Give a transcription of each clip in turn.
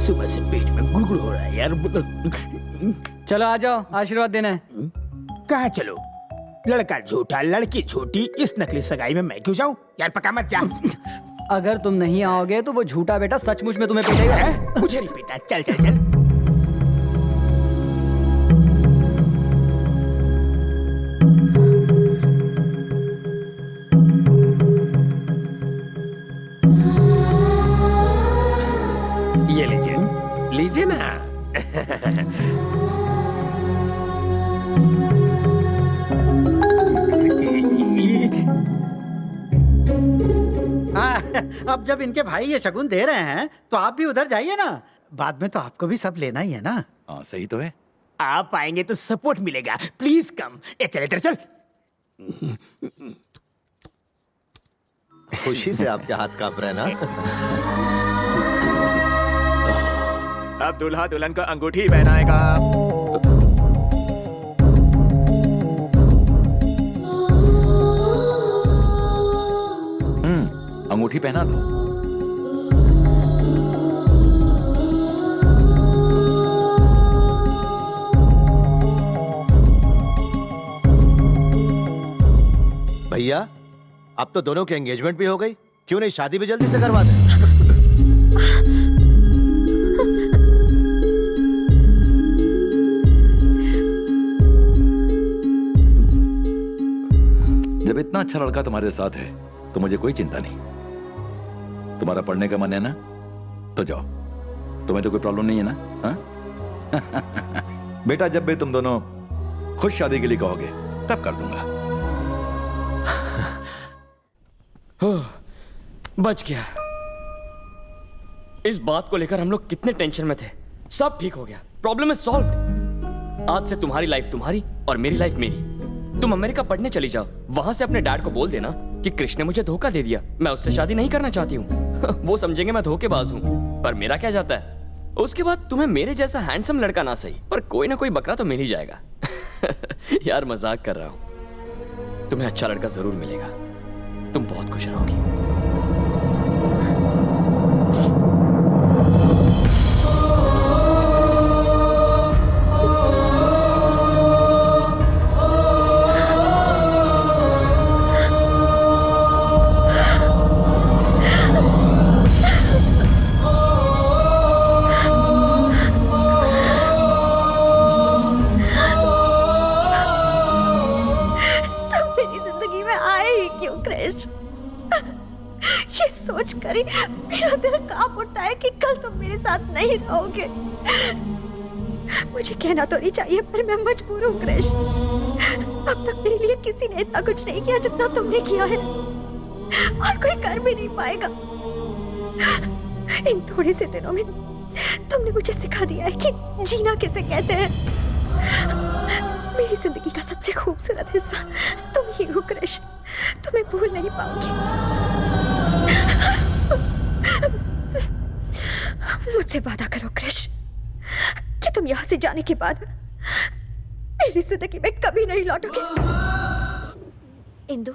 सुबह से पेट में गुड़गुड़ हो रहा है यार। चलो आ जाओ, आशीर्वाद देना है। कहाँ चलो? लड़का झूठा लड़की झूठी, इस नकली सगाई में मैं क्यों जाऊँ यार? पका मत जा। अगर तुम नहीं आओगे तो वो झूठा बेटा सचमुच में तुम्हें पीटेगा। मुझे नहीं पीटना, चल चल चल। ये लीजिए, लीजिए ना। अब जब इनके भाई ये शगुन दे रहे हैं तो आप भी उधर जाइए ना। बाद में तो आपको भी सब लेना ही है ना। हाँ सही तो है। आप आएंगे तो सपोर्ट मिलेगा। Please come. ए चल इधर चल। खुशी से आपके हाथ कांप रहे हैं ना। अब दूल्हा दुल्हन का अंगूठी पहनाएगा। अंगूठी पहना दो। भैया अब तो दोनों की एंगेजमेंट भी हो गई, क्यों नहीं शादी भी जल्दी से करवा दें। जब इतना अच्छा लड़का तुम्हारे साथ है तो मुझे कोई चिंता नहीं। तुम्हारा पढ़ने का मन है ना, तो जाओ। तुम्हें तो कोई प्रॉब्लम नहीं है ना? हाँ? बेटा जब भी तुम दोनों खुद शादी के लिए कहोगे तब कर दूंगा। बच गया। इस बात को लेकर हम लोग कितने टेंशन में थे, सब ठीक हो गया। Problem is solved. आज से तुम्हारी लाइफ तुम्हारी और मेरी लाइफ मेरी। तुम अमेरिका पढ़ने चली जाओ, वहां से अपने डैड को बोल देना कि कृष्ण ने मुझे धोखा दे दिया, मैं उससे शादी नहीं करना चाहती हूँ। वो समझेंगे मैं धोखेबाज हूँ, पर मेरा क्या जाता है। उसके बाद तुम्हें मेरे जैसा हैंडसम लड़का ना सही पर कोई ना कोई बकरा तो मिल ही जाएगा। यार मजाक कर रहा हूँ, तुम्हें अच्छा लड़का जरूर मिलेगा, तुम बहुत खुश रहोगी। सोचकर ही मेरा दिल कांप उठता है कि कल तुम मेरे साथ नहीं रहोगे। मुझे कहना तो नहीं चाहिए पर मैं मजबूर हूँ क्रिश। अब तक मेरे लिए किसी ने इतना कुछ नहीं किया जितना तुमने किया है, और कोई कर भी नहीं पाएगा। इन थोड़े से दिनों में तुमने मुझे सिखा दिया है कि जीना किसे कहते हैं। मेरी जिंदगी का सबसे खूबसूरत हिस्सा तुम ही हो क्रिश, तुम्हें भूल नहीं पाऊंगी। मुझसे वादा करो क्रिश कि तुम यहाँ से जाने के बाद मेरी जिंदगी में कभी नहीं लौटोगे। इंदु,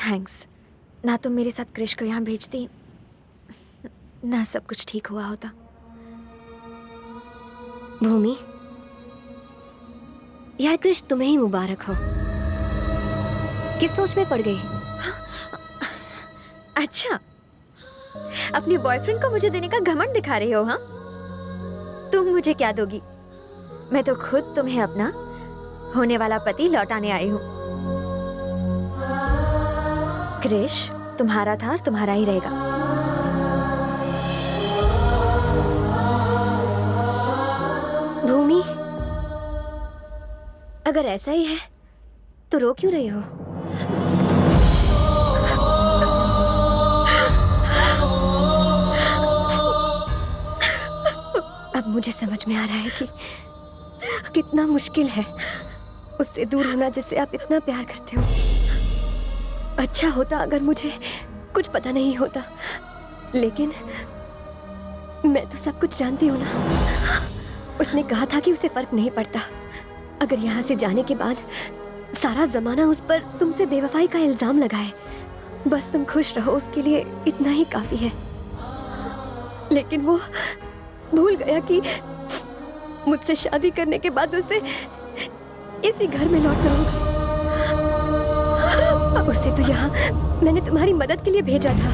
थैंक्स। ना तुम मेरे साथ क्रिश को यहाँ भेजती ना सब कुछ ठीक हुआ होता। भूमि, यार क्रिश तुम्हें ही मुबारक हो। किस सोच में पड़ गई? अच्छा, अपने बॉयफ्रेंड को मुझे देने का घमंड दिखा रही हो? हाँ, तुम मुझे क्या दोगी? मैं तो खुद तुम्हें अपना होने वाला पति लौटाने आई हूँ। क्रिश तुम्हारा था और तुम्हारा ही रहेगा। भूमि, अगर ऐसा ही है तो रो क्यों रही हो? अब मुझे समझ में आ रहा है कि कितना मुश्किल है उससे दूर होना जिससे आप इतना प्यार करते हो। अच्छा होता अगर मुझे कुछ पता नहीं होता, लेकिन मैं तो सब कुछ जानती हूँ ना। उसने कहा था कि उसे फर्क नहीं पड़ता अगर यहाँ से जाने के बाद सारा जमाना उस पर तुमसे बेवफाई का इल्जाम लगाए, बस तुम खुश रहो, उसके लिए इतना ही काफी है। लेकिन वो भूल गया कि मुझसे शादी करने के बाद उसे इसी घर में लौट करूंगा। उससे तो यहाँ मैंने तुम्हारी मदद के लिए भेजा था।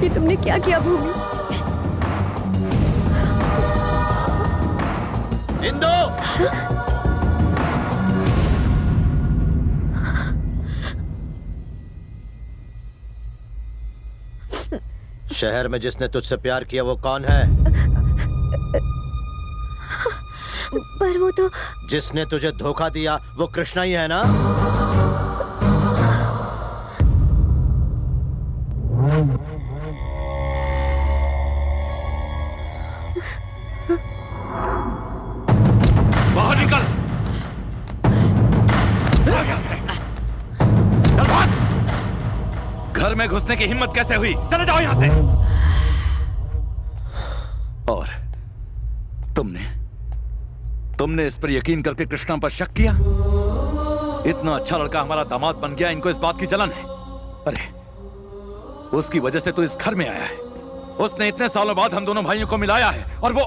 ये तुमने क्या किया भूमि? इंदु! शहर में जिसने तुझसे प्यार किया वो कौन है? पर वो तो जिसने तुझे धोखा दिया वो कृष्णा ही है ना? बाहर निकल! भाग यहाँ से! चल भाग! घर में घुसने की हिम्मत कैसे हुई? चले जाओ यहां से! और तुमने इस पर यकीन करके कृष्णा पर शक किया? इतना अच्छा लड़का हमारा दामाद बन गया, इनको इस बात की जलन है। अरे उसकी वजह से तो इस घर में आया है। उसने इतने सालों बाद हम दोनों भाइयों को मिलाया है और वो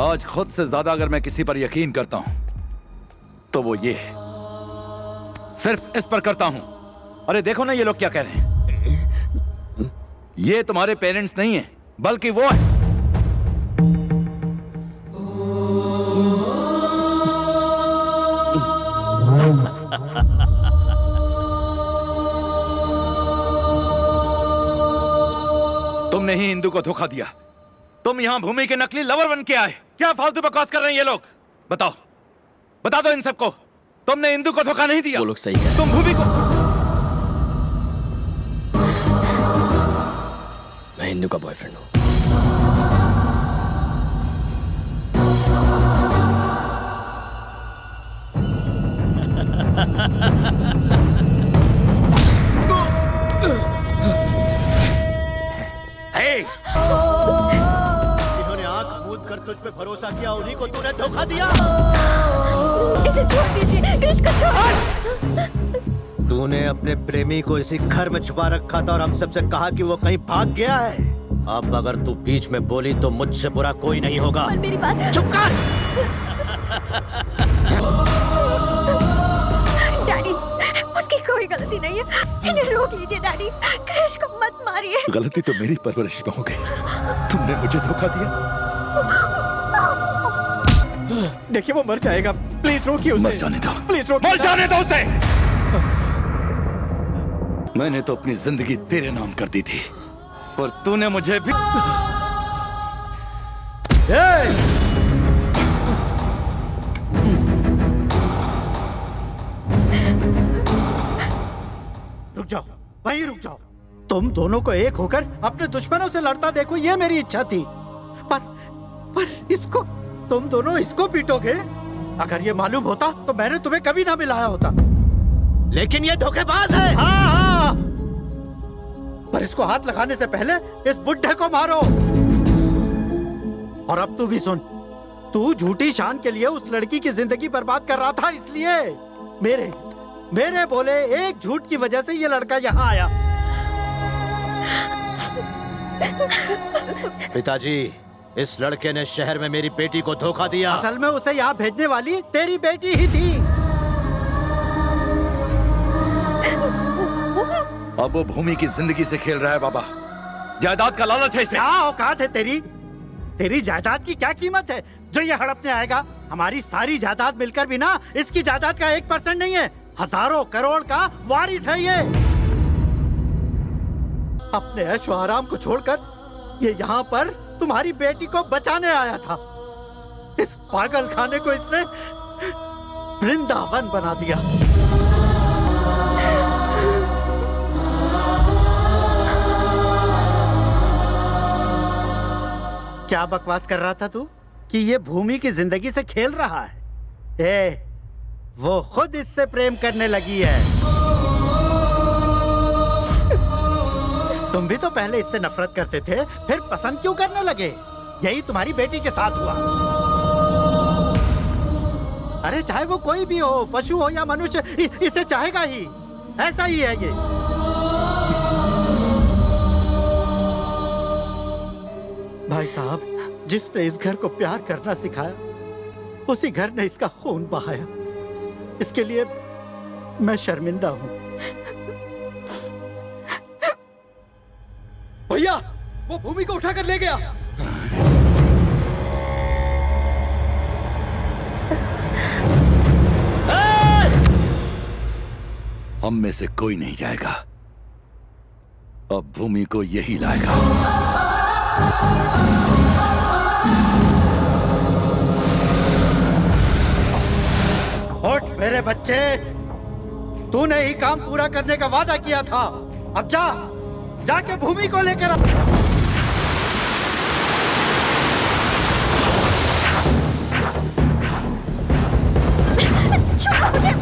आज खुद से ज्यादा अगर मैं किसी पर यकीन करता हूं तो वो ये है, सिर्फ इस पर करता हूं। अरे देखो ना ये लोग क्या कह रहे हैं। ये तुम्हारे पेरेंट्स नहीं है बल्कि वो है। तुमने ही इंदु को धोखा दिया। तुम यहां भूमि के नकली लवर बन के आए। क्या फालतू बकवास कर रहे हैं ये लोग? बताओ, बता दो इन सबको, तुमने इंदु को धोखा नहीं दिया। वो लोग सही कह रहे हैं। तुम भूमि को मैं इंदु का बॉयफ्रेंड हूं। जिन्होंने आंख मूंद कर तुझ पे भरोसा किया उन्हीं को तूने धोखा दिया। इसे छोड़ दीजिए, कृष्ण को छोड़। तूने अपने प्रेमी को इसी घर में छुपा रखा था और हम सबसे कहा कि वो कहीं भाग गया है। अब अगर तू बीच में बोली तो मुझसे बुरा कोई नहीं होगा। पर मेरी बात चुप कर। डैडी, उसकी कोई गलती नहीं है। इन्हें रोक लीजिए डैडी। कृष्ण को मत मारिए। गलती तो मेरी परवरिश में हो गई। तुमने मुझे धोखा दिया। देखिए वो मर जाएगा, प्लीज रोकिए उसे। मर जाने दो, प्लीज रोकिए। मर जाने दो उसे। मैंने तो अपनी जिंदगी तेरे नाम कर दी थी, पर तूने मुझे भी। रुक जाओ, वहीं रुक जाओ। तुम दोनों को एक होकर अपने दुश्मनों से लड़ता देखो, ये मेरी इच्छा थी। पर इसको, तुम दोनों इसको पीटोगे? अगर ये मालूम होता तो मैंने तुम्हें कभी ना मिलाया होता। लेकिन ये धोखेबाज है। हाँ, पर इसको हाथ लगाने से पहले इस बुड्ढे को मारो। और अब तू भी सुन, तू झूठी शान के लिए उस लड़की की जिंदगी बर्बाद कर रहा था, इसलिए मेरे बोले एक झूठ की वजह से ये लड़का यहाँ आया। पिताजी, इस लड़के ने शहर में मेरी बेटी को धोखा दिया। असल में उसे यहाँ भेजने वाली तेरी बेटी ही थी। अब वो भूमि की जिंदगी से खेल रहा है बाबा। जायदाद का लालच है इसे। क्या औकात है तेरी जायदाद की क्या कीमत है जो ये हड़पने आएगा? हमारी सारी जायदाद मिलकर भी ना इसकी जायदाद का 1% नहीं है। हजारों करोड़ का वारिस है ये। अपने ऐशो आराम को छोड़कर ये यहाँ पर तुम्हारी बेटी को बचाने आया था। इस पागल खाने को इसने वृंदावन बना दिया। क्या बकवास कर रहा था तू कि ये भूमि की जिंदगी से खेल रहा है? वो खुद इससे प्रेम करने लगी है। तुम भी तो पहले इससे नफरत करते थे, फिर पसंद क्यों करने लगे? यही तुम्हारी बेटी के साथ हुआ। अरे चाहे वो कोई भी हो, पशु हो या मनुष्य, इसे चाहेगा ही। ऐसा ही है ये। भाई साहब, जिसने इस घर को प्यार करना सिखाया, उसी घर ने इसका खून बहाया। इसके लिए मैं शर्मिंदा हूं। भैया, वो भूमि को उठाकर ले गया। हम में से कोई नहीं जाएगा, अब भूमि को यही लाएगा। उठ मेरे बच्चे, तूने ही काम पूरा करने का वादा किया था। अब जा, जाके भूमि को लेकर आ। छोड़ो मुझे।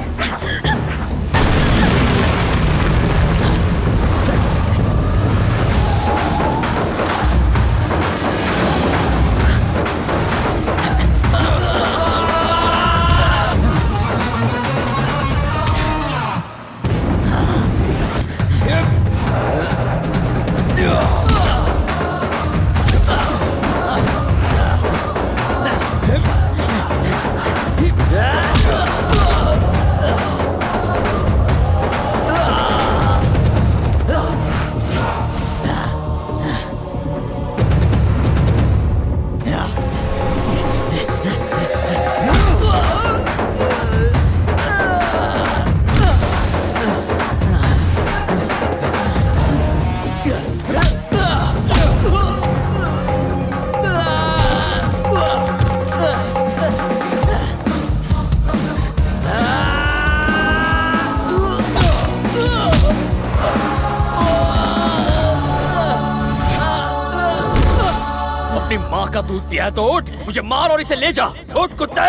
अपनी माँ का दूध पिया है तो उठ, मुझे मार और इसे ले जा। उठ कुत्ते।